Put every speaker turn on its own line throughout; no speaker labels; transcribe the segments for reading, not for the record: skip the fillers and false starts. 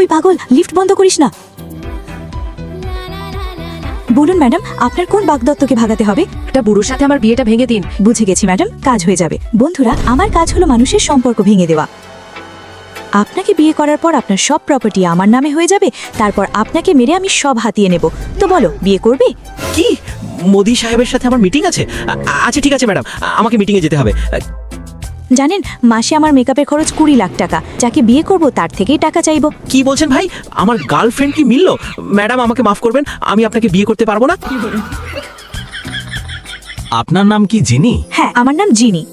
ওই পাগল, লিফট বন্ধ করিস না। বলুন ম্যাডাম, আপনার কোন বাগদত্তকে ভাগাতে হবে?
একটা বুড়োর সাথে আমার বিয়েটা ভেঙে দিন।
বুঝে গেছি ম্যাডাম, কাজ হয়ে যাবে। বন্ধুরা, আমার কাজ হলো মানুষের সম্পর্ক ভেঙে দেওয়া। আপনাকে বিয়ে করার পর আপনার সব প্রপার্টি আমার নামে হয়ে যাবে, তারপর আপনাকে মেরে আমি সব হাতিয়ে নেব। তো বলো, বিয়ে করবে?
কি মোদি সাহেবের সাথে আমার মিটিং আছে? আচ্ছা ঠিক আছে ম্যাডাম, আমাকে মিটিংয়ে যেতে হবে।
জানেন, মাসে আমার মেকআপের খরচ 20 লাখ টাকা। যাকে বিয়ে করব তার থেকেই টাকা চাইবো।
কি বলছেন ভাই? আমার গার্লফ্রেন্ড কি মিললো? ম্যাডাম আমাকে মাফ করবেন, আমি আপনাকে বিয়ে করতে পারবো না।
আপনার নাম কি জিনি?
হ্যাঁ, আমার নাম জিনি।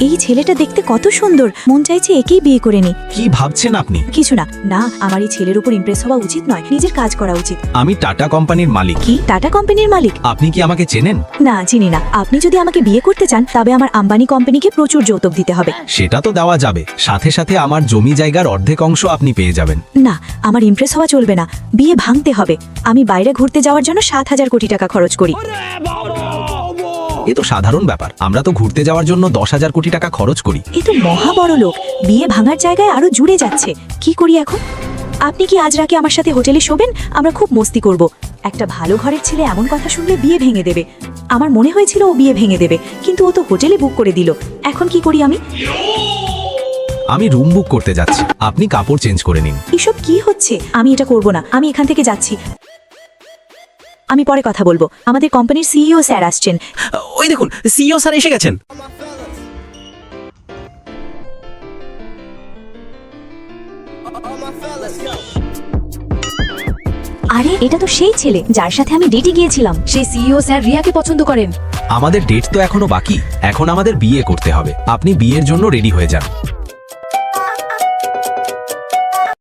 এই ছেলেটা দেখতে কত সুন্দর, মন চাইছে একেই বিয়ে করে নি।
কি ভাবছেন আপনি?
কিছু না। না, আমার এই ছেলের উপর ইমপ্রেস হওয়া উচিত নয়, নিজের কাজ করা উচিত।
আমি টাটা কোম্পানির মালিক।
কি টাটা কোম্পানির মালিক?
আপনি কি আমাকে চেনেন?
না, চিনি না। আপনি যদি আমাকে বিয়ে করতে চান তবে আমার আম্বানি কোম্পানিকে প্রচুর যৌতুক দিতে হবে।
সেটা তো দেওয়া যাবে, সাথে সাথে আমার জমি জায়গার অর্ধেক অংশ আপনি পেয়ে যাবেন।
না, আমার ইমপ্রেস হওয়া চলবে না, বিয়ে ভাঙতে হবে। আমি বাইরে ঘুরতে যাওয়ার জন্য 7,000 কোটি টাকা খরচ করি।
এ তো সাধারণ ব্যাপার, আমরা তো ঘুরতে যাওয়ার জন্য 10,000 কোটি টাকা খরচ করি।
এ তো মহা বড় লোক, বিয়ে ভাঙার জায়গায় আরো জুড়ে যাচ্ছে। কি করি এখন? আপনি কি আজ রাতে আমার সাথে হোটেলে শোবেন? আমরা খুব মস্তি করব। একটা ভালো ঘরের ছেলে এমন কথা শুনলে বিয়ে ভেঙে দেবে। আমার মনে হয়েছিল ও বিয়ে ভেঙে দেবে, কিন্তু ও তো হোটেলে বুক করে দিল। এখন কি করি আমি?
আমি রুম বুক করতে যাচ্ছি, আপনি কাপড় চেঞ্জ করে নিন।
এসব কি হচ্ছে? আমি এটা করব না, আমি এখান থেকে যাচ্ছি। আমি পরে কথা বলবো। আমাদের কোম্পানির সিইও স্যার আসছেন।
ওই দেখুন, সিইও স্যার এসে গেছেন।
আরে, এটা তো সেই ছেলে যার সাথে আমি ডেটে গিয়েছিলাম।
সেই সিইও স্যার রিয়াকে পছন্দ করেন।
আমাদের ডেট তো এখনো বাকি, এখন আমাদের বিয়ে করতে হবে। আপনি বিয়ের জন্য রেডি হয়ে যান।